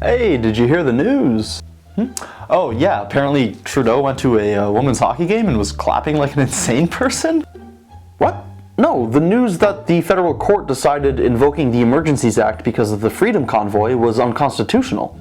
Hey, did you hear the news? Oh yeah, apparently Trudeau went to a women's hockey game and was clapping like an insane person? What? No, the news that the federal court decided invoking the Emergencies Act because of the Freedom Convoy was unconstitutional.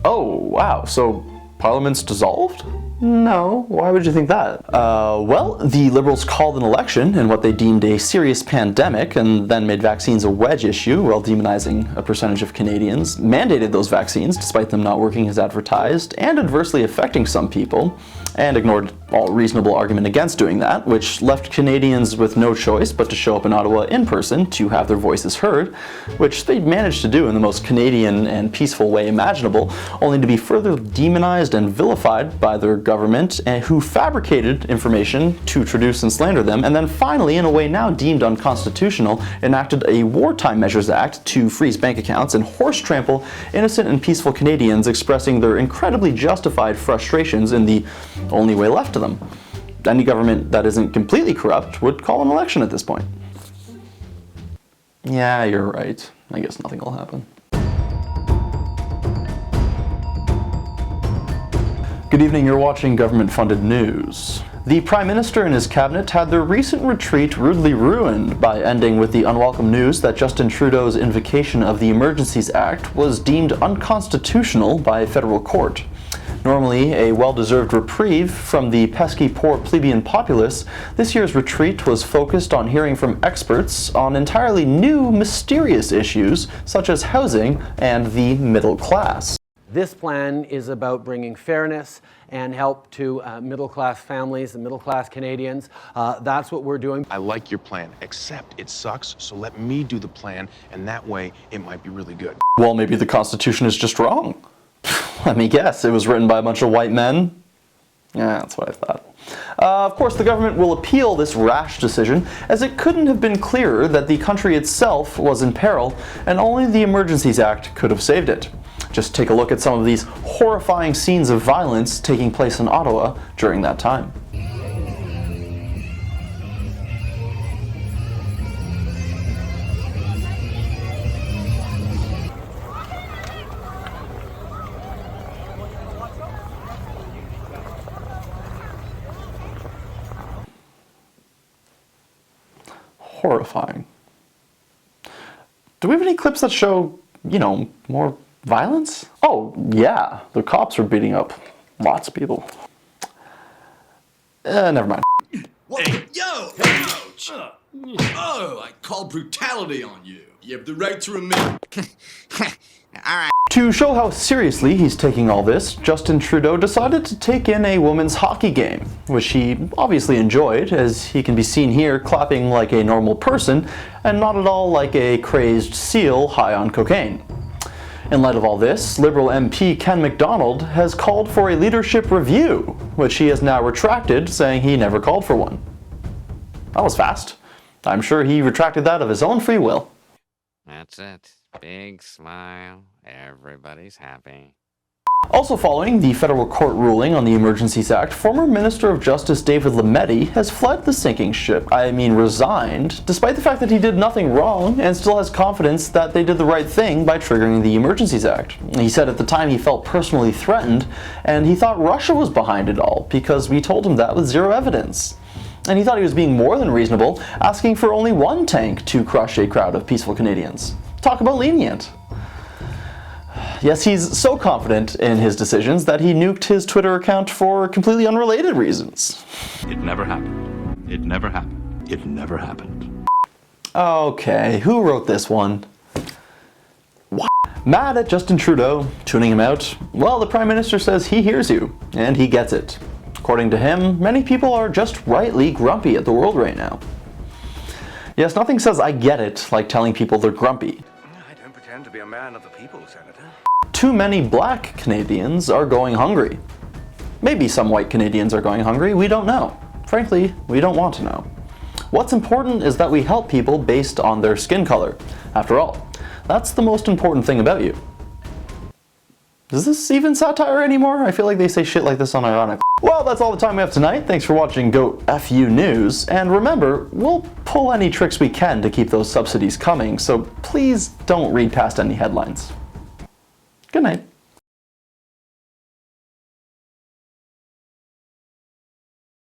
Oh, wow, so Parliament's dissolved? No, why would you think that? Well, the Liberals called an election in what they deemed a serious pandemic and then made vaccines a wedge issue while demonizing a percentage of Canadians, mandated those vaccines despite them not working as advertised and adversely affecting some people, and ignored all reasonable argument against doing that, which left Canadians with no choice but to show up in Ottawa in person to have their voices heard, which they managed to do in the most Canadian and peaceful way imaginable, only to be further demonized and vilified by their government, who fabricated information to traduce and slander them, and then finally, in a way now deemed unconstitutional, enacted a Wartime Measures Act to freeze bank accounts and horse trample innocent and peaceful Canadians expressing their incredibly justified frustrations in the only way left to them. Any government that isn't completely corrupt would call an election at this point. Yeah, you're right. I guess nothing will happen. Good evening, you're watching government-funded news. The Prime Minister and his cabinet had their recent retreat rudely ruined by ending with the unwelcome news that Justin Trudeau's invocation of the Emergencies Act was deemed unconstitutional by a federal court. Normally a well-deserved reprieve from the pesky poor plebeian populace, this year's retreat was focused on hearing from experts on entirely new, mysterious issues such as housing and the middle class. This plan is about bringing fairness and help to middle-class families and middle-class Canadians. That's what we're doing. I like your plan, except it sucks, so let me do the plan, and that way it might be really good. Well, maybe the Constitution is just wrong. Let me guess, it was written by a bunch of white men? Yeah, that's what I thought. Of course, the government will appeal this rash decision, as it couldn't have been clearer that the country itself was in peril, and only the Emergencies Act could have saved it. Just take a look at some of these horrifying scenes of violence taking place in Ottawa during that time. Horrifying. Do we have any clips that show, more violence? Oh, yeah, the cops are beating up lots of people. Never mind. What? Hey. Yo! Ouch! Oh, I call brutality on you. You have the right to remain. Alright. To show how seriously he's taking all this, Justin Trudeau decided to take in a women's hockey game, which he obviously enjoyed, as he can be seen here clapping like a normal person, and not at all like a crazed seal high on cocaine. In light of all this, Liberal MP Ken MacDonald has called for a leadership review, which he has now retracted, saying he never called for one. That was fast. I'm sure he retracted that of his own free will. That's it. Big smile. Everybody's happy. Also following the federal court ruling on the Emergencies Act, former Minister of Justice David Lametti has fled the sinking ship, resigned, despite the fact that he did nothing wrong and still has confidence that they did the right thing by triggering the Emergencies Act. He said at the time he felt personally threatened, and he thought Russia was behind it all because we told him that with zero evidence. And he thought he was being more than reasonable, asking for only one tank to crush a crowd of peaceful Canadians. Talk about lenient. Yes, he's so confident in his decisions that he nuked his Twitter account for completely unrelated reasons. It never happened. It never happened. It never happened. Okay, who wrote this one? What? Mad at Justin Trudeau, tuning him out? Well, the Prime Minister says he hears you, and he gets it. According to him, many people are just rightly grumpy at the world right now. Yes, nothing says I get it like telling people they're grumpy. I don't pretend to be a man of the people, Senator. Too many black Canadians are going hungry. Maybe some white Canadians are going hungry, we don't know. Frankly, we don't want to know. What's important is that we help people based on their skin color. After all, that's the most important thing about you. Is this even satire anymore? I feel like they say shit like this unironically. Well, that's all the time we have tonight. Thanks for watching Go FU News. And remember, we'll pull any tricks we can to keep those subsidies coming, so please don't read past any headlines. Good night.